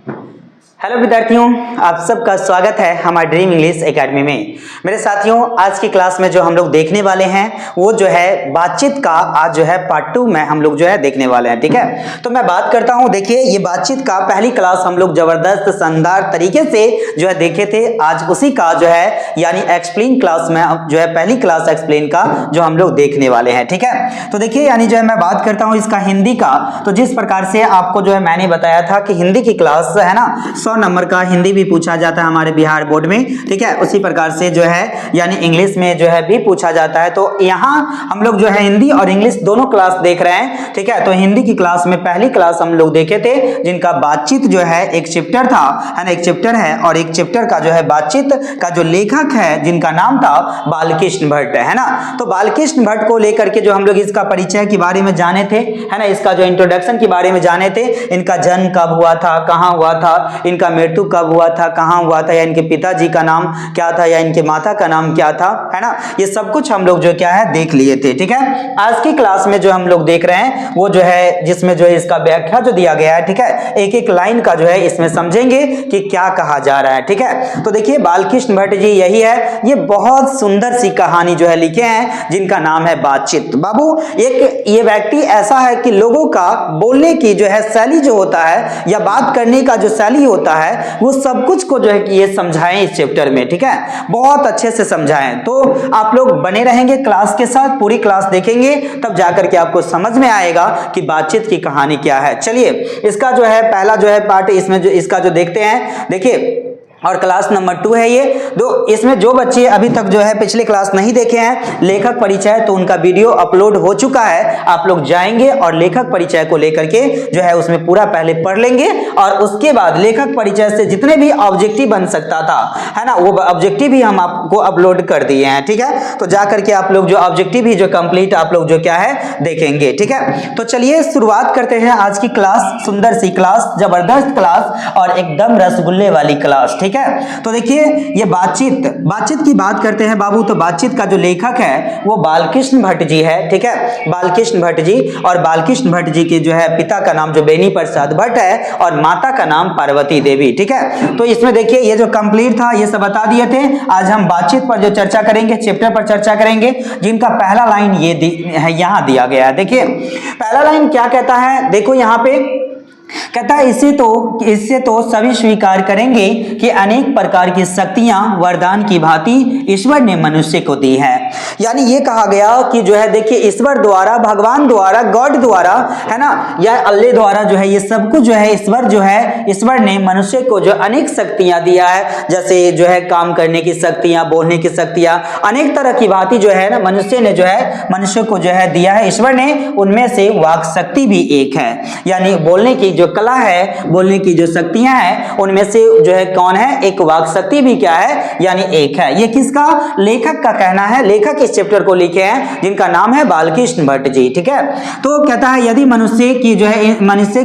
Hello विद्यार्थियों, आप सबका स्वागत है हमारे ड्रीम इंग्लिश एकेडमी में। मेरे साथियों, आज की क्लास में जो हम लोग देखने वाले हैं वो जो है बातचीत का आज जो है पार्ट 2 में हम लोग जो है देखने वाले हैं। ठीक है, तो मैं बात करता हूं। देखिए, ये बातचीत का पहली क्लास हम लोग जबरदस्त शानदार तरीके से जो है देखे थे। आज उसी का जो है यानी एक्सप्लेन क्लास में जो है पहली क्लास एक्सप्लेन का जो हम लोग देखने वाले हैं। ठीक है, तो देखिए यानी जो है मैं बात करता हूं इसका हिंदी का। तो जिस प्रकार से आपको जो है मैंने बताया था कि हिंदी की क्लास है ना 100 नंबर का हिंदी भी पूछा जाता है हमारे बिहार बोर्ड में। ठीक है, उसी प्रकार से जो है यानी इंग्लिश में जो है भी पूछा जाता है। तो यहाँ हम लोग जो है हिंदी और इंग्लिश दोनों क्लास देख रहे हैं। ठीक है, तो हिंदी की क्लास में पहली क्लास हम लोग देखे थे जिनका बातचीत जो है एक चैप्टर था, है ना, एक चैप्टर है और एक चैप्टर का जो है बातचीत का जो लेखक है जिनका नाम था बालकृष्ण भट्ट, है ना। तो बालकृष्ण भट्ट को लेकर के जो हम लोग इसका परिचय के बारे में जाने थे, है ना, इसका जो इंट्रोडक्शन के बारे में जाने थे, इनका जन्म कब हुआ था, कहाँ हुआ था, इनका मृत्यु कब हुआ था, कहाँ हुआ था, या इनके पिताजी का नाम क्या था या इनके माता का नाम क्या था, है ना, ये सब कुछ हम लोग जो क्या है देख लिए थे। ठीक है, आज की क्लास में जो हम लोग देख रहे हैं वो जो है जिसमें जो है इसका व्याख्या जो दिया गया है। ठीक है, एक एक लाइन का जो है इसमें समझेंगे कि क्या कहा जा रहा है। ठीक है, तो देखिए बालकृष्ण भट्ट जी यही है, ये बहुत सुंदर सी कहानी जो है लिखे हैं जिनका नाम है बातचीत। बाबू, एक ये व्यक्ति ऐसा है कि लोगों का बोलने की जो है शैली जो होता है या बात करने का जो शैली होता है वो सब कुछ को जो है कि ये समझाएं इस चैप्टर में। ठीक है, बहुत अच्छे से समझाएं। तो आप लोग बने रहेंगे क्लास के साथ, पूरी क्लास देखेंगे तब जाकर के आपको समझ में आएगा कि बातचीत की कहानी क्या है। चलिए, इसका जो है पहला जो है पार्ट इसमें जो इसका जो देखते हैं, देखिए, और क्लास नंबर 2 है ये। तो इसमें जो बच्चे अभी तक जो है पिछले क्लास नहीं देखे हैं लेखक परिचय, तो उनका वीडियो अपलोड हो चुका है। आप लोग जाएंगे और लेखक परिचय को लेकर के जो है उसमें पूरा पहले पढ़ लेंगे और उसके बाद लेखक परिचय से जितने भी ऑब्जेक्टिव बन सकता था, है ना, वो ऑब्जेक्टिव भी हम आपको अपलोड कर दिए हैं। ठीक है, तो जाकर के आप लोग जो ऑब्जेक्टिव भी जो कंप्लीट आप लोग जो क्या है देखेंगे। ठीक है, तो चलिए शुरुआत करते हैं आज की क्लास, सुंदर सी क्लास, जबरदस्त क्लास और एकदम रसगुल्ले वाली क्लास। ठीक है, तो देखिए ये बातचीत की बात करते हैं बाबू। तो बातचीत का जो लेखक है वो बालकृष्ण भट्ट जी है। ठीक है, बालकृष्ण भट्ट जी, और बालकृष्ण भट्ट जी के जो है पिता का नाम जो बेनी प्रसाद भट्ट है और माता का नाम पार्वती देवी। ठीक है, तो इसमें देखिए ये जो कंप्लीट था ये सब बता दिए थे। आज हम बातचीत पर जो चर्चा करेंगे, चैप्टर पर चर्चा करेंगे, जिनका पहला लाइन ये है यहां दिया गया है। देखिए पहला लाइन क्या कहता है, देखो यहां पे कहता है इससे तो सभी स्वीकार करेंगे कि अनेक प्रकार की शक्तियां वरदान की भांति ईश्वर ने मनुष्य को दी है। यानी ये कहा गया कि जो है देखिए ईश्वर द्वारा, भगवान द्वारा, गॉड द्वारा, है ना, या अल्लाह द्वारा जो है ये सब कुछ जो है ईश्वर ने मनुष्य को जो अनेक शक्तियां दिया है। जैसे जो है काम करने की शक्तियां, बोलने की शक्तियां, अनेक तरह की भांति जो है ना मनुष्य ने जो है मनुष्य को जो है दिया है ईश्वर ने। उनमें से वाक शक्ति भी एक है, यानी बोलने की जो कला है, बोलने की जो शक्तियां हैं उनमें से जो है कौन है, एक वाक शक्ति भी क्या है यानी एक है। ये किसका, लेखक का कहना है। लेखक इस चैप्टर को लिखे हैं जिनका नाम है बालकृष्ण भट्ट जी। ठीक है, तो कहता है यदि मनुष्य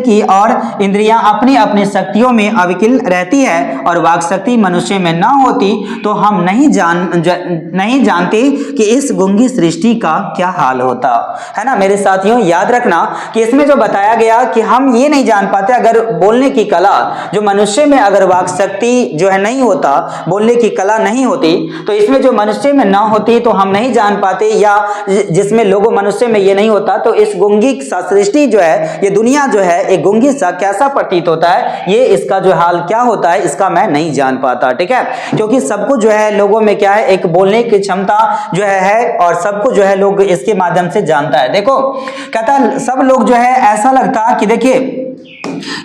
की और इंद्रियां अपनी अपनी शक्तियों में अविकल रहती है और वाक शक्ति मनुष्य में न होती तो हम नहीं जानते कि इस गूंगी सृष्टि का क्या हाल होता, है ना। मेरे साथियों याद रखना कि इसमें जो बताया गया कि हम ये नहीं जान पाते, अगर बोलने की कला जो मनुष्य में अगर वाक शक्ति जो है नहीं होता, बोलने की कला नहीं होती, तो इसमें जो मनुष्य में ना होती तो हम नहीं जान पाते, या जिसमें लोगों मनुष्य में ये नहीं होता तो इस गूंगी सा सृष्टि जो है, ये दुनिया जो है एक गूंगी सा कैसा प्रतीत होता है, ये इसका जो हाल क्या होता है इसका मैं नहीं जान पाता। ठीक है, क्योंकि सबको जो है लोगों में क्या है एक बोलने की क्षमता जो है और सबको जो है लोग इसके माध्यम से जानता है। देखो कहता है सब लोग जो है ऐसा लगता कि देखिए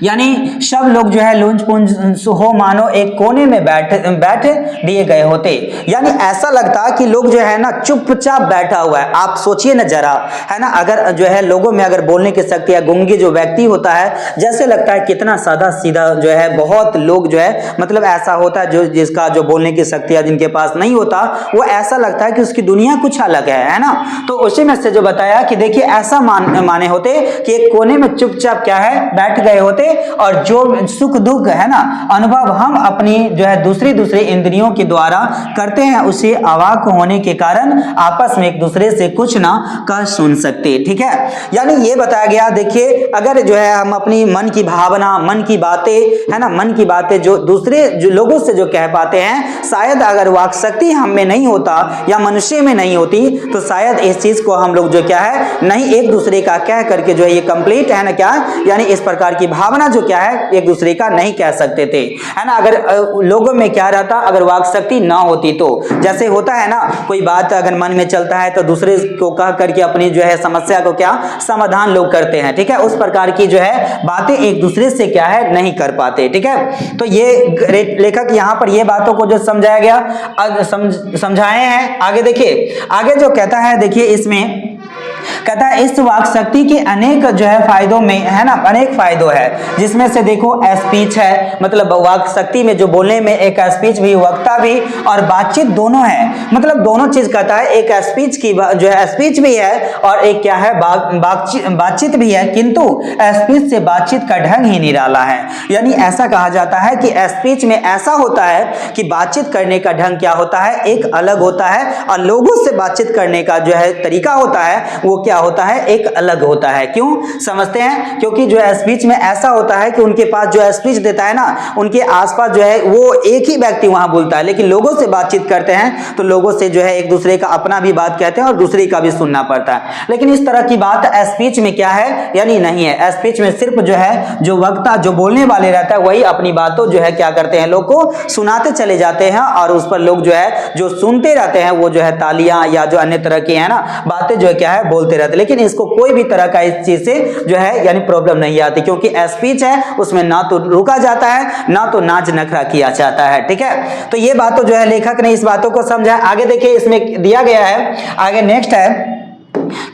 यानी सब लोग जो है लूंज पुंज हो मानो एक कोने में बैठ दिए गए होते। यानी ऐसा लगता कि लोग जो है ना चुपचाप बैठा हुआ है। आप सोचिए ना जरा, है ना, अगर जो है लोगों में अगर बोलने की शक्ति या गूंगी जो व्यक्ति होता है, जैसे लगता है कितना सादा सीधा जो है, बहुत लोग जो है मतलब ऐसा होता है जो जिसका जो बोलने की शक्ति जिनके पास नहीं होता, वो ऐसा लगता है कि उसकी दुनिया कुछ अलग है ना। तो उसी में से जो बताया कि देखिए ऐसा माने होते कि एक कोने में चुपचाप क्या है बैठ गए होते और जो सुख दुख है ना अनुभव हम अपनी जो है दूसरे इंद्रियों के द्वारा करते हैं, उसे अवाक होने के कारण आपस में एक दूसरे से कुछ ना कह सुन सकते। ठीक है, यानी ये बताया गया। देखिए अगर जो है हम अपनी मन की भावना, मन की बातें है ना, मन की बातें जो दूसरे जो लोगों से जो कह पाते हैं, शायद अगर वाक शक्ति हम में नहीं होता या मनुष्य में नहीं होती तो शायद इस चीज को हम लोग जो क्या है नहीं एक दूसरे का कह करके जो है ये कंप्लीट है ना क्या, यानी इस प्रकार की भावना जो क्या है एक दूसरे का नहीं कह सकते थे, है ना। अगर लोगों में क्या रहता, अगर वाक शक्ति ना होती तो जैसे होता है ना, कोई बात अगर मन में चलता है तो दूसरे को कह करके अपनी जो है समस्या को क्या समाधान लोग करते हैं। ठीक है, उस प्रकार की जो है बातें एक दूसरे से क्या है नहीं कर पाते। ठीक है, तो ये लेखक यहाँ पर ये बातों को जो समझाया गया समझाए हैं। आगे देखिए, आगे जो कहता है, देखिए इसमें कहता है इस वाक शक्ति के अनेक जो है फायदों में है ना, अनेक फायदों है, जिसमें से देखो स्पीच है, मतलब वाक शक्ति में जो बोलने में एक स्पीच भी, वक्ता भी और बातचीत दोनों है, मतलब दोनों चीज कहता है। एक स्पीच की जो है स्पीच भी है और एक क्या है बातचीत भी है, किंतु स्पीच से बातचीत का ढंग ही निराला है। यानी ऐसा कहा जाता है कि स्पीच में ऐसा होता है कि बातचीत करने का ढंग क्या होता है एक अलग होता है, और लोगों से बातचीत करने का जो है तरीका होता है वो क्या होता है एक अलग होता है। क्यों समझते हैं, क्योंकि जो है स्पीच में ऐसा होता है कि उनके पास जो है स्पीच देता है ना, उनके आसपास जो है वो एक ही व्यक्ति वहां बोलता है, लेकिन लोगों से बातचीत करते हैं तो लोगों से जो है एक दूसरे का अपना भी बात कहते हैं और दूसरे का भी सुनना पड़ता है। लेकिन इस तरह की बात स्पीच में क्या है यानी नहीं है। स्पीच में सिर्फ जो है जो वक्ता जो बोलने वाले रहता है वही अपनी बातों जो है क्या करते हैं लोग को सुनाते चले जाते हैं, और उस पर लोग जो है जो सुनते रहते हैं वो जो है तालियां या जो अन्य तरह की है ना बातें जो है क्या है बोलते रहते, लेकिन इसको कोई भी तरह का इस चीज से जो है यानी प्रॉब्लम नहीं आती, क्योंकि स्पीच है उसमें ना तो रुका जाता है ना तो नाच नखरा किया जाता है। ठीक है, तो ये बात तो जो है लेखक ने इस बातों को समझा। आगे देखिए इसमें दिया गया है, आगे नेक्स्ट है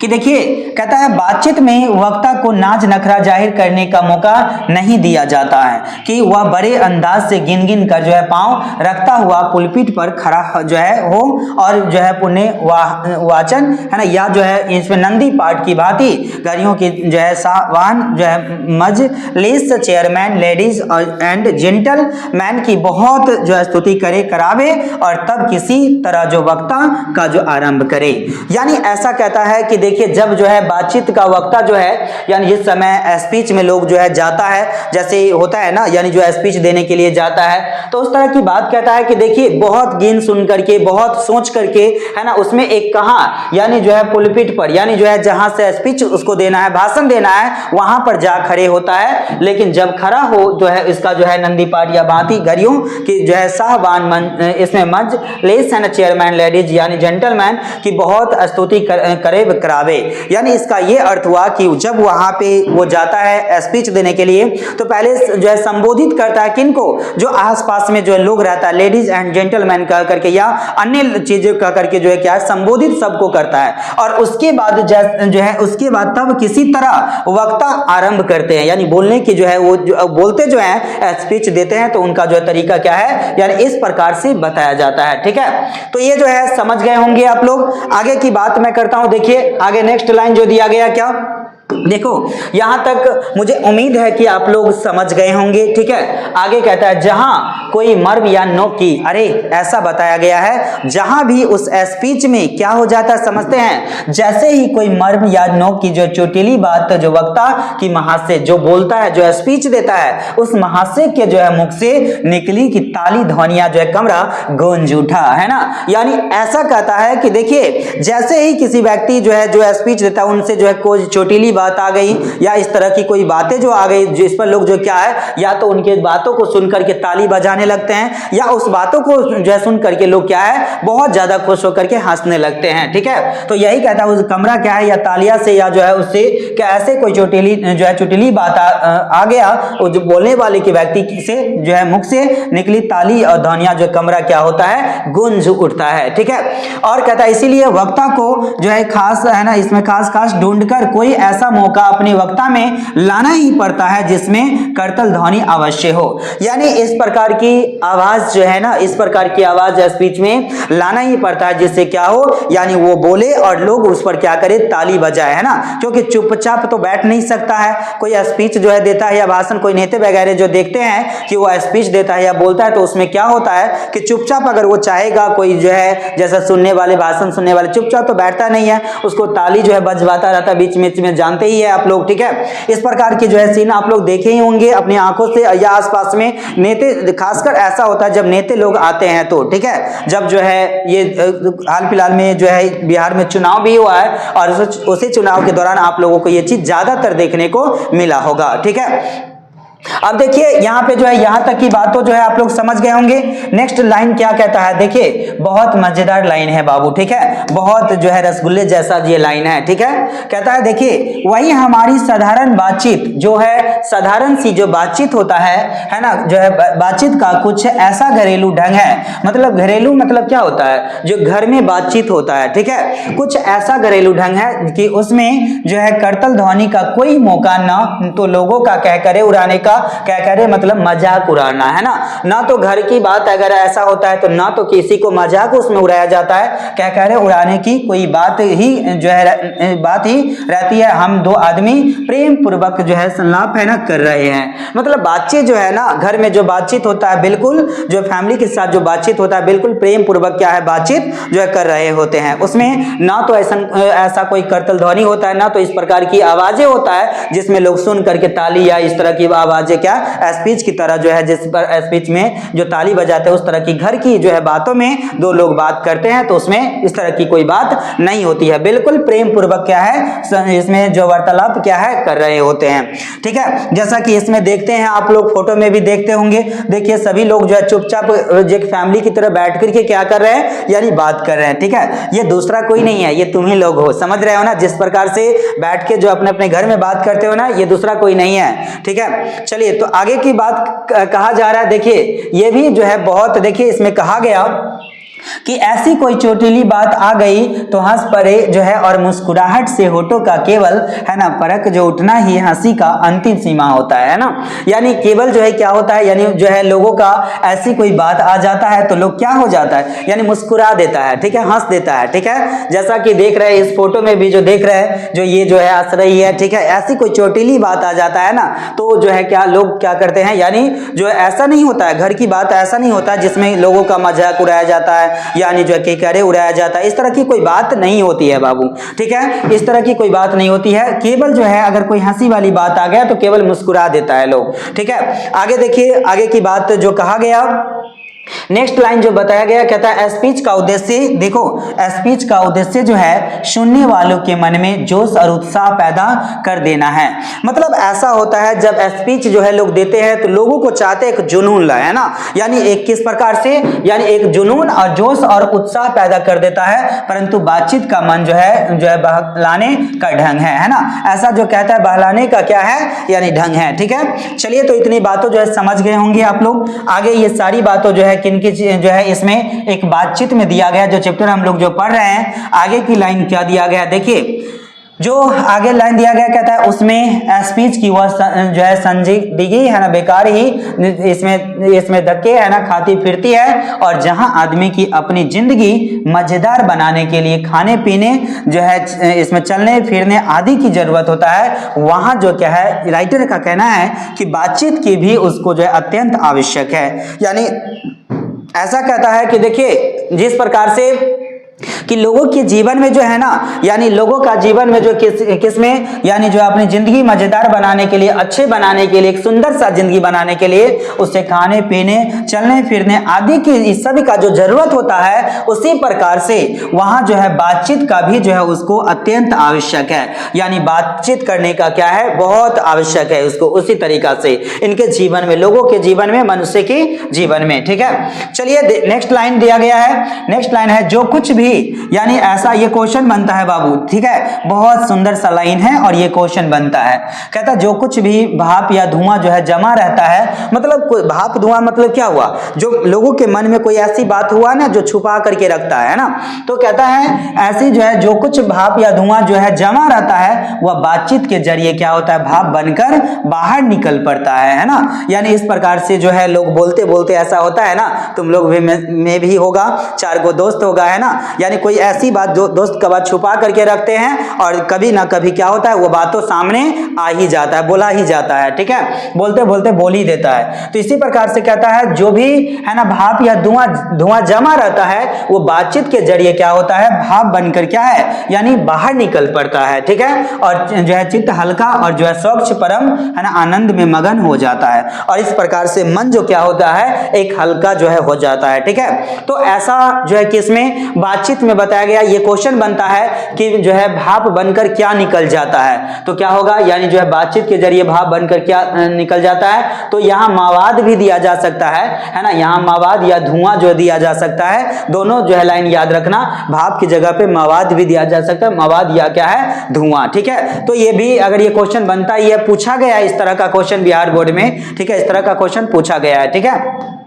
कि देखिए कहता है बातचीत में वक्ता को नाच नखरा जाहिर करने का मौका नहीं दिया जाता है कि वह बड़े अंदाज से गिन गिन कर जो है पांव रखता हुआ पुलपिट पर खड़ा जो है हो और जो है पुण्य वाचन है ना, या जो है इसमें नंदी पाठ की भांति गरियों की जो है सावान जो है मजलिस चेयरमैन लेडीज एंड जेंटलमैन की बहुत जो है स्तुति करे करावे और तब किसी तरह जो वक्ता का जो आरंभ करे। यानी ऐसा कहता है कि देखिए जब जो है बातचीत का वक्ता जो है यानी जिस समय स्पीच में लोग जो है जाता है, जैसे होता है ना यानी जो स्पीच देने के लिए जाता है, तो उस तरह की बात कहता है कि देखिए बहुत गिन सुन करके बहुत सोच करके है ना, उसमें एक कहाँ यानी जो है पुलपिट पर यानी जो है जहां से स्पीच उसको देना है भाषण देना है वहां पर जा खड़े होता है। लेकिन जब खड़ा हो जो है इसका जो है नंदी पाठ या भांति गरियों की जो है साहबान इसमें मजलिस है ना चेयरमैन लेडीज यानी जेंटलमैन की बहुत स्तुति करे करावे। यानी इसका ये अर्थ हुआ कि जब वहां पे वो जाता है स्पीच देने के लिए तो पहले जो है संबोधित करता है किनको, जो आसपास में जो है लोग रहता है लेडीज एंड जेंटलमैन कह करके या अन्य चीजें कह करके जो है क्या है संबोधित सबको करता है, और उसके बाद जो है उसके बाद तब किसी तरह वक्ता आरंभ करते हैं यानी बोलने की जो है वो बोलते जो है स्पीच देते हैं, तो उनका जो है तरीका क्या है यानी इस प्रकार से बताया जाता है। ठीक है, तो ये जो है समझ गए होंगे आप लोग। आगे की बात मैं करता हूं, देखिए आगे नेक्स्ट लाइन जो दिया गया क्या देखो, यहां तक मुझे उम्मीद है कि आप लोग समझ गए होंगे। ठीक है, आगे कहता है जहां कोई मर्म या नोक की, अरे ऐसा बताया गया है जहां भी उस स्पीच में क्या हो जाता है समझते हैं, जैसे ही कोई मर्म या नोक की जो चोटीली बात जो वक्ता की महाशय जो बोलता है जो स्पीच देता है उस महाशय के जो है मुख से निकली कि ताली ध्वनियां जो है कमरा गूंज उठा, है ना। यानी ऐसा कहता है कि देखिए जैसे ही किसी व्यक्ति जो है जो स्पीच देता है उनसे जो है कोई चोटीली बात आ गई या इस तरह की कोई बातें जो आ गई जिस पर लोग जो क्या है या तो उनके बातों को सुन करके ताली बजाने लगते हैं या उस बातों को जो है सुन करके लोग क्या है बहुत ज्यादा खुश होकर के हंसने लगते हैं। ठीक है, तो यही कहता है उस कमरा क्या है या तालिया से या जो है उससे क्या ऐसे कोई चोटीली जो है चोटीली बात आ गया जो बोलने वाले के व्यक्ति से जो है मुख से निकली ताली और ध्वनियां जो कमरा क्या होता है गूंज उठता है। ठीक है, और कहता है इसीलिए वक्ता को जो है खास है ना इसमें खास ढूंढकर कोई ऐसा ऐसा मौका अपनी वक्ता में लाना ही पड़ता है जिसमें करतल ध्वनि अवश्य हो। यानी इस प्रकार की आवाज जो है ना, इस प्रकार की आवाज स्पीच में लाना ही पड़ता है जिससे क्या हो, यानी वो बोले और लोग उस पर क्या करे, ताली बजाए, है ना। क्योंकि चुपचाप तो बैठ नहीं सकता है, कोई स्पीच जो है देता है या भाषण, कोई नेता वगैरह जो देखते हैं कि वो स्पीच देता है या बोलता है, तो उसमें क्या होता है कि चुपचाप अगर वो चाहेगा, कोई जो है जैसा सुनने वाले, भाषण सुनने वाले चुपचाप तो बैठता नहीं है, उसको ताली जो है बजवाता रहता है बीच में, जानते ही है आप लोग, ठीक है। इस प्रकार की जो है सीन आप लोग देखे ही होंगे अपनी आंखों से या आसपास में। नेते, खासकर ऐसा होता है जब नेते लोग आते हैं तो, ठीक है। जब जो है ये हाल फिलहाल में जो है बिहार में चुनाव भी हुआ है और उसी चुनाव के दौरान आप लोगों को ये चीज ज्यादातर देखने को मिला होगा, ठीक है। अब देखिए यहाँ पे जो है, यहाँ तक की बातों जो है आप लोग समझ गए होंगे। नेक्स्ट लाइन क्या कहता है, देखिए बहुत मजेदार लाइन है बाबू, ठीक है, बहुत जो है रसगुल्ले जैसा ये लाइन है, ठीक है। कहता है देखिए, वही हमारी साधारण बातचीत जो है, साधारण सी जो बातचीत होता है ना, जो है बातचीत का कुछ ऐसा घरेलू ढंग है, मतलब घरेलू मतलब क्या होता है, जो घर में बातचीत होता है, ठीक है, कुछ ऐसा घरेलू ढंग है कि उसमें जो है करतल ध्वनि का कोई मौका ना तो लोगों का कह करे उड़ाने का, क्या करे मतलब मजाक उड़ाना, है ना तो घर की बात अगर ऐसा होता है तो ना तो किसी को मजाक उसमें उड़ाया जाता है, क्या कह रहे उड़ाने की कोई बात ही जो है बात ही रहती है। हम दो आदमी प्रेम पूर्वक जो है संलाप है ना कर रहे हैं, मतलब बातचीत जो है ना, घर में जो बातचीत होता है, बिल्कुल जो फैमिली के साथ जो बातचीत होता है, बिल्कुल प्रेम पूर्वक क्या है बातचीत जो है कर रहे होते हैं। उसमें ना तो ऐसा कोई करतल ध्वनि होता है, ना तो इस प्रकार की आवाजें होता है जिसमें लोग सुन करके ताली या इस तरह की आवाजें क्या स्पीच की तरह जो है, जिस पर स्पीच में जो ताली बजाते हैं उस तरह की घर की जो है बातों में दो लोग बात करते हैं तो उसमें इस तरह की कोई बात नहीं होती है, बिल्कुल प्रेम पूर्वक क्या है इसमें जो वार्तालाप क्या है कर रहे होते हैं, ठीक है। जैसा कि इसमें देखते हैं आप लोग, फोटो में भी देखते होंगे, देखिए सभी लोग जो है चुपचाप एक फैमिली की तरह बैठ करके क्या कर रहे हैं, यानी बात कर रहे हैं, ठीक है। ये दूसरा कोई नहीं है, ये तुम ही लोग हो, समझ रहे हो ना, जिस प्रकार से बैठ के जो अपने अपने घर में बात करते हो ना, ये दूसरा कोई नहीं है, ठीक है। चलिए तो आगे की बात कहा जा रहा है, देखिए ये भी जो है बहुत, देखिए इसमें कहा गया कि ऐसी कोई चोटीली बात आ गई तो हंस पड़े जो है, और मुस्कुराहट से होठों का केवल है ना फर्क जो उठना ही हंसी का अंतिम सीमा होता है ना। यानी केवल जो है क्या होता है, यानी जो है लोगों का ऐसी कोई बात आ जाता है तो लोग क्या हो जाता है, यानी मुस्कुरा देता है, ठीक है, हंस देता है, ठीक है। जैसा कि देख रहे हैं इस फोटो में भी जो देख रहे हैं, जो ये जो है हंस रही है, ठीक है। ऐसी कोई चोटीली बात आ जाता है ना तो जो है क्या लोग क्या करते हैं, यानी जो ऐसा नहीं होता है, घर की बात ऐसा नहीं होता है जिसमें लोगों का मजाक उड़ाया जाता है, यानी जो है करे उड़ाया जाता है, इस तरह की कोई बात नहीं होती है बाबू, ठीक है। इस तरह की कोई बात नहीं होती है, केवल जो है अगर कोई हंसी वाली बात आ गया तो केवल मुस्कुरा देता है लोग, ठीक है। आगे देखिए, आगे की बात जो कहा गया, नेक्स्ट लाइन जो बताया गया, कहता है स्पीच का उद्देश्य, देखो स्पीच का उद्देश्य जो है सुनने वालों के मन में जोश और उत्साह पैदा कर देना है। मतलब ऐसा होता है जब स्पीच जो है लोग देते हैं तो लोगों को चाहते हैं एक जुनून लाए, है ना, यानी एक किस प्रकार से, यानी एक जुनून और जोश और उत्साह पैदा कर देता है, परंतु बातचीत का मन जो है बहलाने का ढंग है ना, ऐसा जो कहता है बहलाने का क्या है, यानी ढंग है, ठीक है। चलिए तो इतनी बातों जो है समझ गए होंगे आप लोग। आगे ये सारी बातों जो है किनकी जो है इसमें एक बातचीत में दिया गया, जो चैप्टर हम लोग जो पढ़ रहे हैं, आगे की लाइन क्या दिया गया, देखिए जो आगे लाइन दिया गया, कहता है उसमें स्पीच की वह जो है संजीदगी है ना बेकार ही इसमें धक्के है ना खाती फिरती है, और जहां आदमी की अपनी जिंदगी मजेदार बनाने के लिए खाने पीने जो है इसमें चलने फिरने आदि की जरूरत होता है, वहां जो क्या है राइटर का कहना है कि बातचीत की भी उसको जो है अत्यंत आवश्यक है। यानी ऐसा कहता है कि देखिए जिस प्रकार से कि लोगों के जीवन में जो है ना, यानी लोगों का जीवन में जो किसमें, यानी जो अपनी जिंदगी मजेदार बनाने के लिए, अच्छे बनाने के लिए, एक सुंदर सा जिंदगी बनाने के लिए उससे खाने पीने चलने फिरने आदि की इस सभी का जो जरूरत होता है, उसी प्रकार से वहां जो है बातचीत का भी जो है उसको अत्यंत आवश्यक है, यानी बातचीत करने का क्या है बहुत आवश्यक है उसको, उसी तरीका से इनके जीवन में, लोगों के जीवन में, मनुष्य के जीवन में, ठीक है। चलिए नेक्स्ट लाइन दिया गया है, नेक्स्ट लाइन है जो कुछ भी यानी ऐसा ये क्वेश्चन बनता है बाबू, ठीक है, बहुत सुंदर सा लाइन है और ये क्वेश्चन बनता है। कहता जो कुछ भी भाप या धुआं जो है जमा रहता है, मतलब भाप धुआं मतलब क्या हुआ, जो लोगों के मन में कोई ऐसी बात हुआ ना जो छुपा करके रखता है ना, तो कहता है ऐसी जो है जो कुछ भाप या धुआं जो है जमा रहता है वह बातचीत के जरिए क्या होता है, भाप बनकर बाहर निकल पड़ता है ना। यानी इस प्रकार से जो है लोग बोलते बोलते ऐसा होता है ना, तुम लोग भी में भी होगा, चार को दोस्त होगा है ना, यानी कोई ऐसी बात जो दोस्त का बात छुपा करके रखते हैं और कभी ना कभी क्या होता है वो बात तो सामने आ ही जाता है, बोला ही जाता है, ठीक है, बोलते बोलते बोल ही देता है। तो इसी प्रकार से कहता है जो भी है ना भाप या धुआं जमा रहता है वो बातचीत के जरिए क्या होता है, भाप बनकर क्या है, यानी बाहर निकल पड़ता है, ठीक है, और जो है चित्त हल्का और जो है स्वच्छ परम है ना आनंद में मगन हो जाता है, और इस प्रकार से मन जो क्या होता है एक हल्का जो है हो जाता है, ठीक है। तो ऐसा जो है किसमें बातचीत में बताया गया, ये क्वेश्चन बनता है कि जो है भाप बनकर क्या निकल जाता है, तो क्या होगा, यानी जो है बातचीत के जरिए भाप बनकर क्या निकल जाता है, तो यहाँ मावाद भी दिया जा सकता है ना, यहाँ मावाद या धुआं जो दिया जा सकता है, दोनों जो है लाइन याद रखना, भाप की जगह पे मावाद भी दिया जा सकता है, मावाद या क्या है धुआं, ठीक है। तो ये भी अगर ये क्वेश्चन बनता ही है, पूछा गया है इस तरह का क्वेश्चन बिहार बोर्ड में, ठीक है, इस तरह का क्वेश्चन पूछा गया है, ठीक है।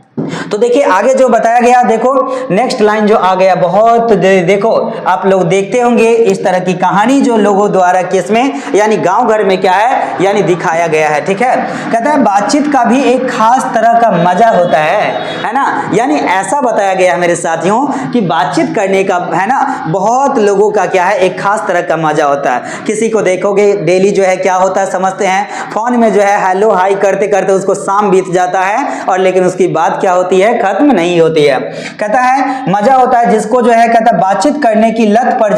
तो देखिए आगे जो बताया गया, देखो नेक्स्ट लाइन जो आ गया, बहुत देखो आप लोग देखते होंगे इस तरह की कहानी जो लोगों द्वारा किसमें यानी गांव घर में क्या है यानी दिखाया गया है, ठीक है। कहता है बातचीत का भी एक खास तरह का मजा होता है ना, यानी ऐसा बताया गया है मेरे साथियों कि बातचीत करने का है ना बहुत लोगों का क्या है एक खास तरह का मजा होता है। किसी को देखोगे डेली जो है क्या होता है समझते हैं, फोन में जो है हेलो हाई करते करते उसको शाम बीत जाता है और लेकिन उसकी बात क्या होती है, खत्म नहीं होती है। कहता है मजा होता है जिसको जो है कहता है बातचीत करने की लत पड़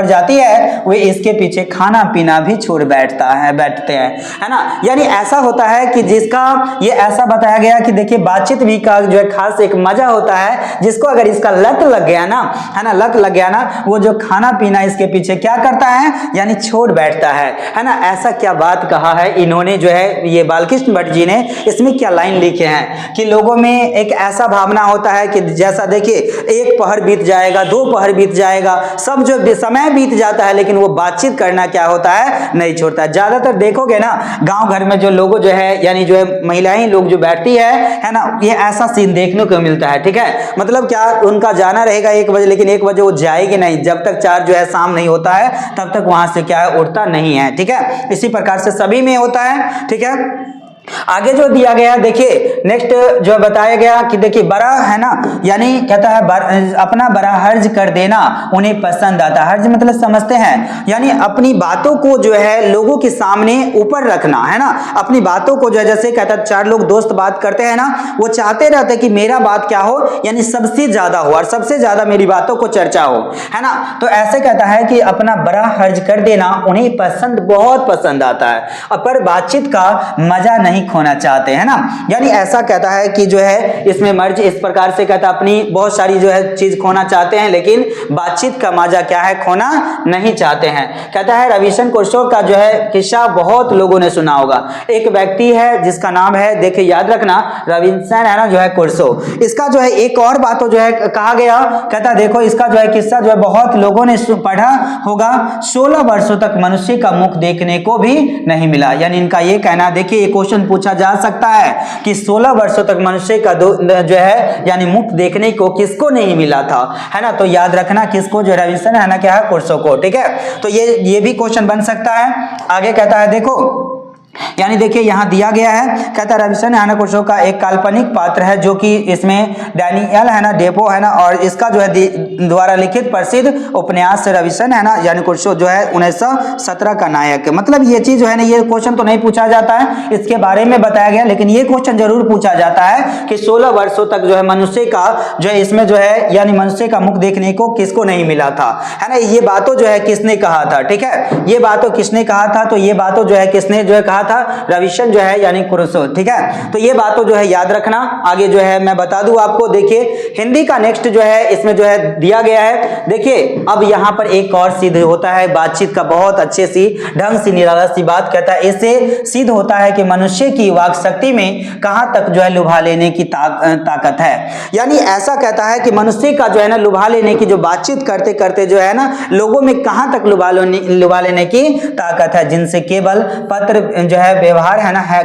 जाती है वे इसके पीछे खाना पीना भी छोड़ बैठते हैं, है ना। यानी ऐसा होता है कि जिसका ये ऐसा बताया गया कि देखिए बातचीत भी का जो है खास एक मजा होता है, जिसको अगर इसका लत लग गया ना, है ना, लत लग गया ना, वो जो खाना पीना इसके पीछे क्या करता है यानी छोड़ बैठता है ना। ऐसा क्या बात कहा है इन्होंने जो है ये बालकृष्ण भट्ट जी ने, इसमें क्या लाइन लिखे हैं कि लोगों में एक ऐसा भावना होता है कि जैसा देखिए एक पहर बीत जाएगा, दो पहर बीत जाएगा, सब जो समय बीत जाता है लेकिन वो बातचीत करना क्या होता है नहीं छोड़ता है। ज्यादातर देखोगे ना गांव घर में जो लोगों जो है यानी जो है महिलाएं लोग जो बैठती है ना, ये ऐसा सीन देखने को मिलता है, ठीक है। मतलब क्या उनका जाना रहेगा 1 बजे, लेकिन 1 बजे वो जाएगी नहीं, जब तक 4 जो है शाम नहीं होता है तब तक वहां से क्या है उठता नहीं है, ठीक है। इसी प्रकार से सभी में होता है, ठीक है। आगे जो दिया गया देखिए नेक्स्ट जो बताया गया कि देखिए बड़ा है ना, यानी कहता है अपना बड़ा हर्ज कर देना उन्हें पसंद आता है। हर्ज मतलब समझते हैं, यानी अपनी बातों को जो है लोगों के सामने ऊपर रखना, है ना। अपनी बातों को जो है जैसे कहता है 4 लोग दोस्त बात करते हैं ना, वो चाहते रहते हैं कि मेरा बात क्या हो यानी सबसे ज्यादा हो और सबसे ज्यादा मेरी बातों को चर्चा हो, है ना। तो ऐसे कहता है कि अपना बड़ा हर्ज कर देना उन्हें पसंद बहुत पसंद आता है, पर बातचीत का मजा नहीं खोना चाहते हैं ना। यानी ऐसा कहता है कि जो है इसमें मर्ज इस प्रकार से कहता है अपनी बहुत सारी जो है चीज खोना चाहते हैं लेकिन बातचीत का मजा क्या है खोना नहीं चाहते हैं। कहता है रविशंकर कुरसो का जो है किस्सा बहुत लोगों ने सुना होगा। एक व्यक्ति है जिसका नाम है देखिए याद रखना रविशंकर है ना जो है कुरसो। इसका जो है एक और बात जो है कहा गया, कहता देखो इसका जो है किस्सा जो है बहुत लोगों ने पढ़ा होगा। 16 वर्षों तक मनुष्य का मुख देखने को भी नहीं मिला। यानी इनका ये कहना, देखिए ये क्वेश्चन पूछा जा सकता है कि 16 वर्षों तक मनुष्य का जो है यानी मुख देखने को किसको नहीं मिला था, है ना। तो याद रखना किसको, जो रविशंकर है ना क्या है कुरसो को, ठीक है। तो ये भी क्वेश्चन बन सकता है। आगे कहता है देखो यानी देखिए यहां दिया गया है, कहता है रविशंकर है ना कुरसो का एक काल्पनिक पात्र है जो कि इसमें डैनियल है ना डेफो है ना, और इसका जो है द्वारा लिखित प्रसिद्ध उपन्यास से रविशंकर है ना यानी कुरसो जो है 1917 का नायक है। मतलब ये चीज जो है ना ये क्वेश्चन तो नहीं पूछा जाता है, इसके बारे में बताया गया, लेकिन ये क्वेश्चन जरूर पूछा जाता है कि 16 वर्षों तक जो है मनुष्य का जो है इसमें जो है यानी मनुष्य का मुख देखने को किसको नहीं मिला था, है ना। ये बातों जो है किसने कहा था, ठीक है। ये बातों किसने कहा था, तो ये बातों जो है किसने जो है कहा था? रविशन जो है यानी क्रूसो, ठीक है। तो ये बातों जो है याद रखना। आगे जो है मैं बता दूं आपको, देखिए हिंदी का नेक्स्ट जो है इसमें जो है दिया गया है। देखिए अब यहाँ पर एक और सिद्ध होता है बातचीत का, बहुत अच्छे सी ढंग से निराला सी बात कहता है। इससे सिद्ध होता है कि मनुष्य की वाक शक्ति में कहां तक जो है लुभा लेने की ताकत है। यानी ऐसा कहता है कि मनुष्य का जो है ना लुभा लेने की, जो बातचीत करते करते जो है ना लोगों में कहां तक लुभा लेने की ताकत है, जिनसे केवल पत्र जो है व्यवहार है ना है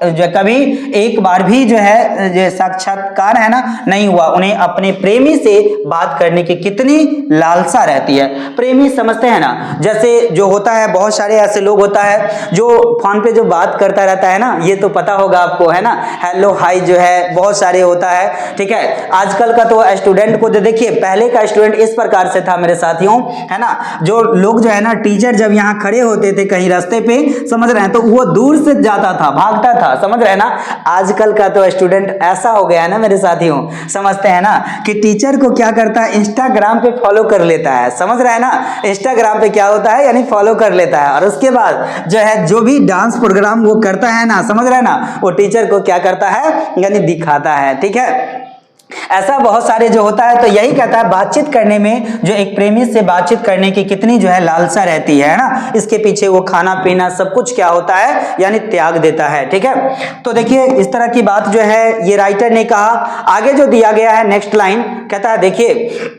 जो कभी एक बार भी जो है जो साक्षात्कार है ना नहीं हुआ, उन्हें अपने प्रेमी से बात करने की कितनी लालसा रहती है। प्रेमी समझते हैं ना, जैसे जो होता है बहुत सारे ऐसे लोग होता है जो फोन पे जो बात करता रहता है ना, ये तो पता होगा आपको है ना, हेलो हाय जो है बहुत सारे होता है, ठीक है। आजकल का तो स्टूडेंट को जो देखिए, पहले का स्टूडेंट इस प्रकार से था मेरे साथियों, है ना, जो लोग जो है ना टीचर जब यहाँ खड़े होते थे कहीं रास्ते पे, समझ रहे हैं, तो वो दूर से जाता था, भागता था, समझ रहे हैं ना। आजकल का तो स्टूडेंट ऐसा हो गया है ना मेरे साथियों, समझते हैं ना, कि टीचर को क्या करता है, इंस्टाग्राम पे फॉलो कर लेता है, समझ रहे हैं ना। इंस्टाग्राम पे क्या होता है, यानी फॉलो कर लेता है, और उसके बाद जो है जो भी डांस प्रोग्राम वो करता है ना, समझ रहे हैं ना, वो टीचर को क्या करता है, यानी दिखाता है, ठीक है। ऐसा बहुत सारे जो होता है। तो यही कहता है बातचीत करने में जो एक प्रेमी से बातचीत करने की कितनी जो है लालसा रहती है ना, इसके पीछे वो खाना पीना सब कुछ क्या होता है, यानी त्याग देता है, ठीक है। तो देखिए इस तरह की बात जो है ये राइटर ने कहा। आगे जो दिया गया है नेक्स्ट लाइन कहता है, देखिए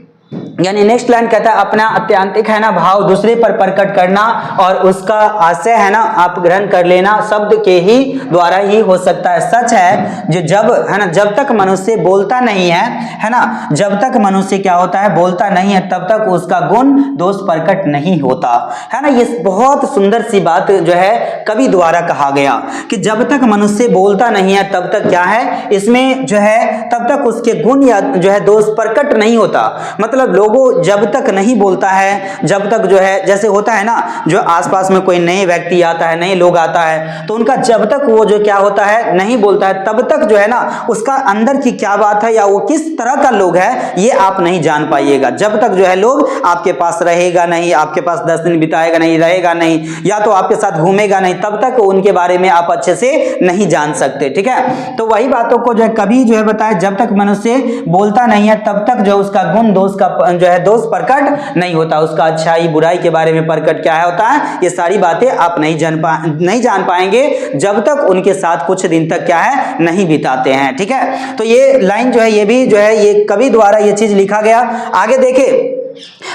यानी नेक्स्ट लाइन कहता है अपना अत्यांतिक है ना भाव दूसरे पर प्रकट करना और उसका आशय है ना आप ग्रहण कर लेना शब्द के ही द्वारा ही हो सकता है। सच है जो जब है ना जब तक मनुष्य बोलता नहीं है ना, जब तक मनुष्य क्या होता है, बोलता नहीं है, तब तक उसका गुण दोष प्रकट नहीं होता है ना। ये बहुत सुंदर सी बात जो है कवि द्वारा कहा गया कि जब तक मनुष्य बोलता नहीं है तब तक क्या है, इसमें जो है तब तक उसके गुण या जो है दोष प्रकट नहीं होता। मतलब लोगों जब तक नहीं बोलता है, जब तक जो है जैसे होता है ना, जो आसपास में कोई नए व्यक्ति आता है, नए लोग आता है, तो उनका जब तक वो जो क्या होता है नहीं बोलता है, तब तक जो है ना उसका अंदर की क्या बात है या वो किस तरह का लोग है ये आप नहीं जान पाइएगा। जब तक जो है लोग आपके पास रहेगा नहीं, आपके पास 10 दिन बिताएगा नहीं, रहेगा नहीं, या तो आपके साथ घूमेगा नहीं, तब तक उनके बारे में आप अच्छे से नहीं जान सकते, ठीक है। तो वही बातों को जो है कभी जो है बताया, जब तक मनुष्य बोलता नहीं है तब तक जो उसका गुण दोष का जो है दोष प्रकट नहीं होता, उसका अच्छाई बुराई के बारे में प्रकट क्या है होता है, ये सारी बातें आप नहीं जान पाएंगे जब तक उनके साथ कुछ दिन तक क्या है नहीं बिताते हैं, ठीक है। तो ये लाइन जो है ये भी जो है ये कवि द्वारा ये चीज लिखा गया। आगे देखिए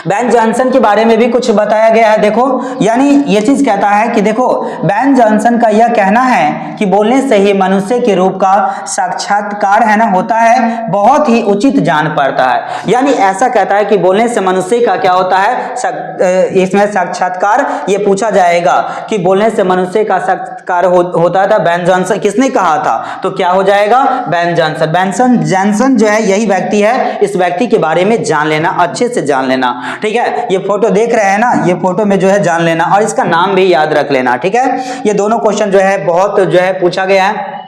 बेन जॉनसन के बारे में भी कुछ बताया गया है। देखो यानी ये चीज कहता है कि देखो बेन जॉनसन का यह कहना है कि बोलने से ही मनुष्य के रूप का साक्षात्कार है ना होता है, बहुत ही उचित जान पड़ता है। यानी ऐसा कहता है कि बोलने से मनुष्य का क्या होता है, इसमें साक्षात्कार ये पूछा जाएगा कि बोलने से मनुष्य का साक्षात्कार होता था। बेन जॉनसन किसने कहा था, तो क्या हो जाएगा, बेन जॉनसन जो है यही व्यक्ति है। इस व्यक्ति के बारे में जान लेना, अच्छे से जान लेना, ठीक है। ये फोटो देख रहे हैं ना, ये फोटो में जो है जान लेना और इसका नाम भी याद रख लेना, ठीक है। ये दोनों क्वेश्चन जो है बहुत जो है पूछा गया है।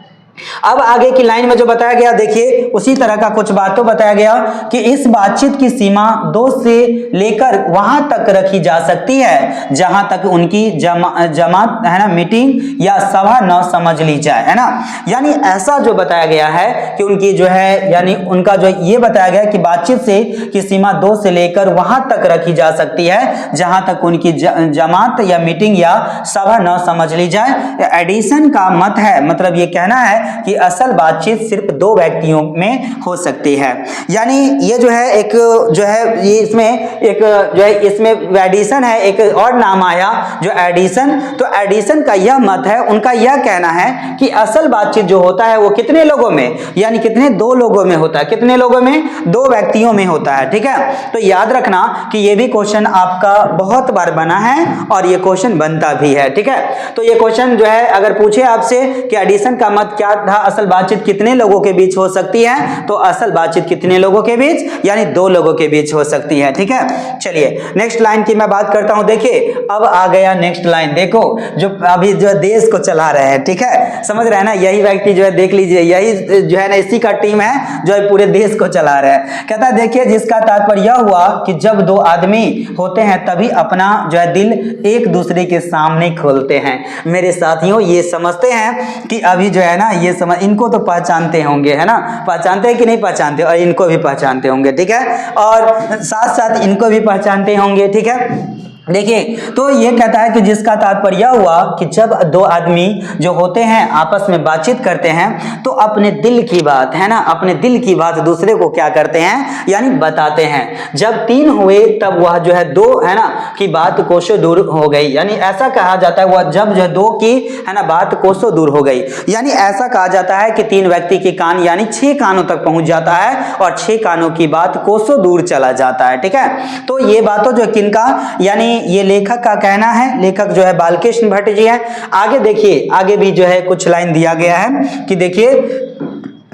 अब आगे की लाइन में जो बताया गया देखिए उसी तरह का कुछ बातों बताया गया कि इस बातचीत की सीमा दोस्त से लेकर वहां तक रखी जा सकती है जहां तक उनकी जमात है ना मीटिंग या सभा न समझ ली जाए, है ना। यानी ऐसा जो बताया गया है कि उनकी जो है यानी उनका जो ये बताया गया कि बातचीत से की सीमा दोस्त से लेकर वहां तक रखी जा सकती है जहां तक उनकी जमात या मीटिंग या सभा न समझ ली जाए। एडिसन का मत है, मतलब ये कहना है कि असल बातचीत सिर्फ दो व्यक्तियों में हो सकती है। यानी ये जो है एक जो है ये इसमें एक जो है इसमें एडिसन है, एक और नाम आया जो एडिसन। तो एडिसन का यह मत है, उनका यह कहना है कि असल बातचीत जो होता है वो कितने लोगों में, यानी कितने, दो लोगों में होता है। कितने लोगों में, दो व्यक्तियों में होता है, ठीक है। तो याद रखना कि ये भी क्वेश्चन आपका बहुत बार बना है और ये क्वेश्चन बनता भी है, ठीक है। तो ये क्वेश्चन जो है अगर पूछे आपसे कि एडिसन का मत क्या कहा था असल बातचीत कितने लोगों के बीच हो सकती है, तो असल बातचीत कितने लोगों के बीच, यानी 2 लोगों के बीच हो सकती है। ठीक है, चलिए नेक्स्ट लाइन की मैं बात करता हूं। देखिए अब आ गया नेक्स्ट लाइन, देखो जो अभी जो देश को चला रहे हैं, ठीक है, समझ रहे हैं ना, यही व्यक्ति जो है देख लीजिए, यही जो है ना इसी का टीम है जो है पूरे देश को चला रहा है। कहता है देखिए जिसका तात्पर्य यह हुआ कि जब 2 आदमी होते हैं तभी अपना जो है दिल एक दूसरे के सामने खोलते हैं। मेरे साथियों ये समझते हैं कि अभी जो है ना ये समझ, इनको तो पहचानते होंगे, है ना, पहचानते हैं कि नहीं पहचानते, और इनको भी पहचानते होंगे, ठीक है, और साथ साथ इनको भी पहचानते होंगे। ठीक है, देखिए तो ये कहता है कि जिसका तात्पर्य यह हुआ कि जब 2 आदमी जो होते हैं आपस में बातचीत करते हैं तो अपने दिल की बात, है ना, अपने दिल की बात दूसरे को क्या करते हैं, यानी बताते हैं। जब 3 हुए तब वह जो है 2, है ना, की बात कोसों दूर हो गई, यानी ऐसा कहा जाता है वह जब जो है 2 की, है ना, बात कोसों दूर हो गई, यानी ऐसा कहा जाता है कि 3 व्यक्ति के कान यानी 6 कानों तक पहुंच जाता है और 6 कानों की बात कोसों दूर चला जाता है। ठीक है, तो ये बातों जो किनका, यानी ये लेखक का कहना है, लेखक जो है बालकृष्ण भट्ट जी है। आगे देखिए, आगे भी जो है कुछ लाइन दिया गया है कि देखिए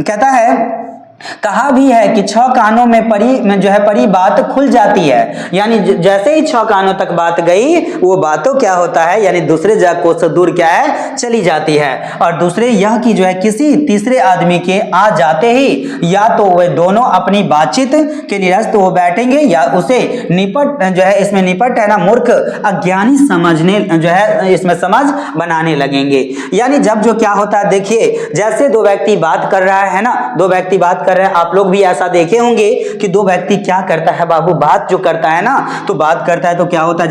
कहता है कहा भी है कि 6 कानों में परी बात खुल जाती है, यानी जैसे ही 6 कानों तक बात गई वो बातों क्या होता है, यानी दूसरे कोसों दूर क्या है, चली जाती है। और दूसरे यह कि जो है किसी तीसरे आदमी के आ जाते ही या तो वे दोनों अपनी बातचीत के निरस्त हो बैठेंगे या उसे निपट जो है, इसमें निपट है ना, मूर्ख अज्ञानी समझने जो है इसमें समझ बनाने लगेंगे। यानी जब जो क्या होता है, देखिए जैसे 2 व्यक्ति बात कर रहा है ना, 2 व्यक्ति बात कर रहे हैं, आप लोग भी ऐसा देखे होंगे कि 2 व्यक्ति क्या करता है बाबू, बात जो करता है ना, तो बात करता है तो क्या होता है,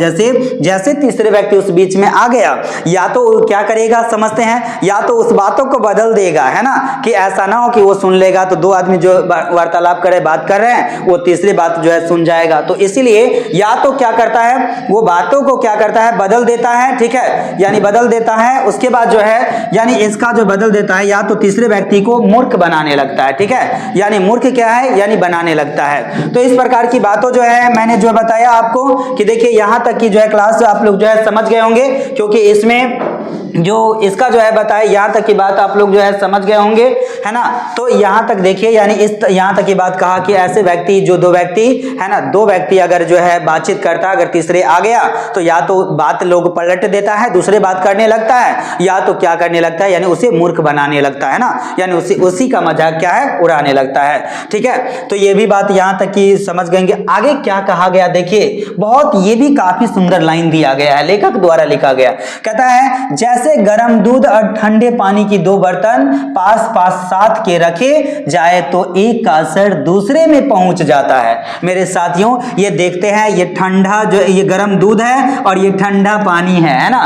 जैसे तीसरे व्यक्ति उस बीच में आ गया, या तो क्या करेगा समझते हैं, या तो उस बातों को बदल देगा, है ना, कि ऐसा ना हो कि वो सुन लेगा तो 2 आदमी जो वार्तालाप करे बात कर रहे हैं वो तीसरी बात जो है सुन जाएगा, तो इसीलिए या तो क्या करता है वो बातों को क्या करता है, बदल देता है। ठीक है, यानी बदल देता है, उसके बाद जो है यानी इसका जो बदल देता है, या तो तीसरे व्यक्ति को मूर्ख बनाने लगता है। ठीक है, यानी मूर्ख क्या है, यानी बनाने लगता है। तो इस प्रकार की बातों जो है मैंने जो बताया आपको कि देखिए यहां तक की जो है क्लास आप लोग जो है समझ गए होंगे, क्योंकि इसमें जो इसका जो है बताया यहां तक की बात आप लोग जो है समझ गए होंगे, है ना। तो यहां तक देखिए, यानी यहां तक की बात कहा कि ऐसे व्यक्ति जो 2 व्यक्ति है ना, 2 व्यक्ति अगर जो है बातचीत करता है, अगर तीसरे आ गया तो या तो बात लोग पलट देता है, दूसरे बात करने लगता है, या तो क्या करने लगता है, यानी उसे मूर्ख बनाने लगता है ना, यानी उसी का मजाक क्या है, उड़ाने लगता है। ठीक है, तो ये भी बात यहां तक की समझ गएंगे। आगे क्या कहा गया देखिए, बहुत ये भी काफी सुंदर लाइन दिया गया है, लेखक द्वारा लिखा गया। कहता है जैसे गर्म दूध और ठंडे पानी की 2 बर्तन पास पास साथ के रखे जाए तो एक का असर दूसरे में पहुंच जाता है। मेरे साथियों ये देखते हैं, ये ठंडा जो ये गर्म दूध है और ये ठंडा पानी है ना।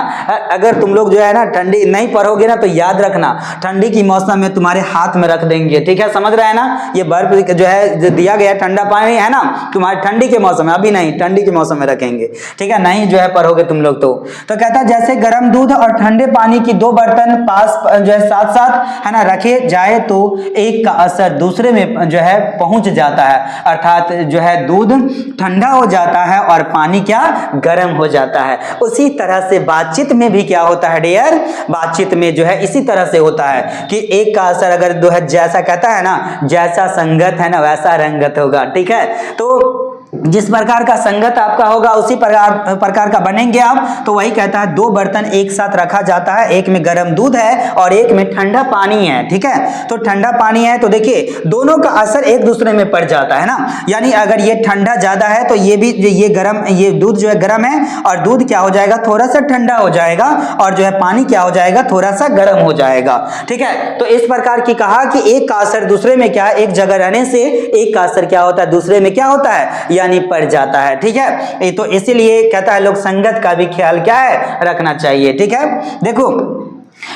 अगर तुम लोग जो है ना ठंडी नहीं पढ़ोगे ना तो याद रखना, ठंडी की मौसम में तुम्हारे हाथ में रख देंगे। ठीक है, समझ रहे हैं ना, ये बर्फ जो है जो दिया गया ठंडा पानी है ना, तुम्हारे ठंडी के मौसम में, अभी नहीं, ठंडी के मौसम में रखेंगे। ठीक है, नहीं जो है पढ़ोगे तुम लोग तो कहता है जैसे गर्म दूध और ठंडे पानी की 2 बर्तन पास जो है साथ साथ है ना रखे जाए तो एक का असर दूसरे में जो है पहुंच जाता है, अर्थात जो है दूध ठंडा हो जाता है और पानी क्या गर्म हो जाता है। उसी तरह से बातचीत में भी क्या होता है डियर, बातचीत में जो है इसी तरह से होता है कि एक का असर अगर जो है जैसा कहता है ना, जैसा संगत है ना वैसा रंगत होगा। ठीक है, तो जिस प्रकार का संगत आपका होगा उसी प्रकार का बनेंगे आप। तो वही कहता है 2 बर्तन एक साथ रखा जाता है, एक में गर्म दूध है और एक में ठंडा पानी है। ठीक है, तो ठंडा पानी है तो देखिए दोनों का असर एक दूसरे में पड़ जाता है ना, यानी अगर ये ठंडा ज्यादा है तो ये भी ये गर्म, ये दूध जो है गर्म है और दूध क्या हो जाएगा, थोड़ा सा ठंडा हो जाएगा, और जो है पानी क्या हो जाएगा, थोड़ा सा गर्म हो जाएगा। ठीक है, तो इस प्रकार की कहा कि एक का असर दूसरे में क्या, एक जगह रहने से एक का असर क्या होता है, दूसरे में क्या होता है, यानी पड़ जाता है। ठीक है, तो इसीलिए कहता है लोग संगत का भी ख्याल क्या है, रखना चाहिए। ठीक है, देखो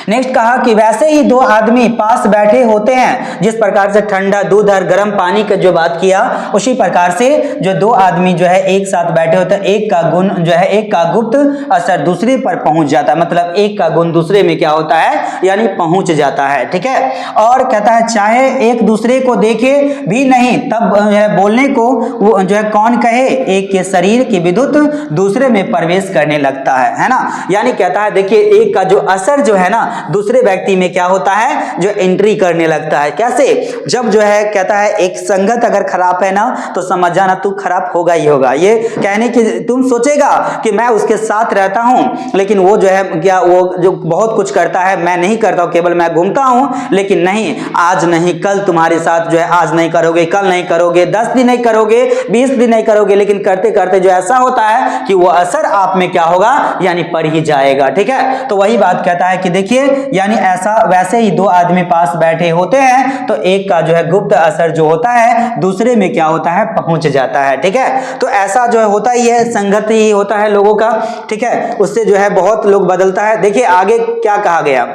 नेक्स्ट कहा कि वैसे ही 2 आदमी पास बैठे होते हैं, जिस प्रकार से ठंडा दूध और गर्म पानी का जो बात किया उसी प्रकार से जो 2 आदमी जो है एक साथ बैठे होते हैं, एक का गुण जो है, एक का गुप्त असर दूसरे पर पहुंच जाता है, मतलब एक का गुण दूसरे में क्या होता है, यानी पहुंच जाता है। ठीक है, और कहता है चाहे एक दूसरे को देखे भी नहीं तब बोलने को वो जो है कौन कहे, एक के शरीर की विद्युत दूसरे में प्रवेश करने लगता है ना। यानी कहता है देखिए एक का जो असर जो है ना ना, दूसरे व्यक्ति में क्या होता है, जो एंट्री करने लगता है। कैसे? जब जो है कहता है एक संगत अगर खराब है ना, तो समझ जाना तू खराब होगा ही होगा। ये कहने की तुम सोचेगा कि मैं उसके साथ रहता हूं, लेकिन वो जो है क्या, वो जो बहुत कुछ करता है मैं नहीं करता हूं, केवल मैं घूमता हूं, लेकिन नहीं, आज नहीं कल तुम्हारे साथ जो है, आज नहीं करोगे, कल नहीं करोगे, 10 दिन नहीं करोगे, 20 दिन नहीं करोगे, लेकिन करते करते जो ऐसा होता है कि वो असर आप में क्या होगा, यानी पड़ ही जाएगा। ठीक है, तो वही बात कहता है कि देखिए, यानी ऐसा वैसे ही दो आदमी पास बैठे होते हैं, तो एक का जो है गुप्त असर जो होता है दूसरे में क्या होता है, पहुंच जाता है। ठीक है, तो ऐसा जो है होता ही है, संगत ही होता है लोगों का। ठीक है, उससे जो है बहुत लोग बदलता है। देखिए आगे क्या कहा गया,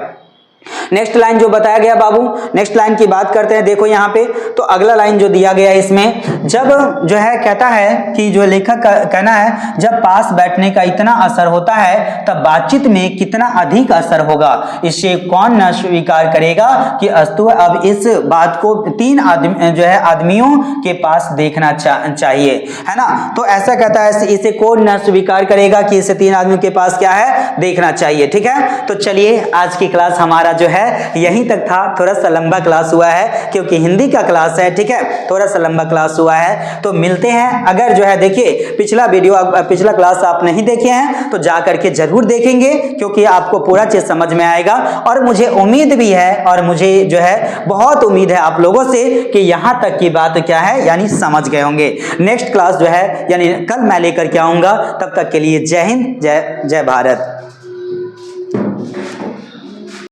नेक्स्ट लाइन जो बताया गया बाबू, नेक्स्ट लाइन की बात करते हैं। देखो यहाँ पे तो अगला लाइन जो दिया गया है इसमें, जब जो है कहता है कि जो लेखक का कहना है, जब पास बैठने का इतना असर होता है तब बातचीत में कितना अधिक असर होगा, इससे कौन न स्वीकार करेगा कि अस्तु अब इस बात को 3 आदमी जो है आदमियों के पास देखना चाहिए, है ना। तो ऐसा कहता है, इसे कौन न स्वीकार करेगा कि इसे 3 आदमियों के पास क्या है, देखना चाहिए। ठीक है, तो चलिए आज की क्लास हमारा जो है यहीं तक था। थोड़ा सा लंबा क्लास हुआ है क्योंकि हिंदी का क्लास है। ठीक है, थोड़ा सा लंबा क्लास हुआ है, तो मिलते हैं। अगर जो है देखिए पिछला क्लास आप नहीं देखे हैं तो जा करके जरूर देखेंगे, क्योंकि आपको पूरा चीज समझ में आएगा। और मुझे उम्मीद भी है, और मुझे जो है बहुत उम्मीद है आप लोगों से कि यहां तक की बात क्या है, यानी समझ गए होंगे। नेक्स्ट क्लास जो है यानी कल मैं लेकर के आऊंगा। तब तक के लिए जय हिंद, जय भारत।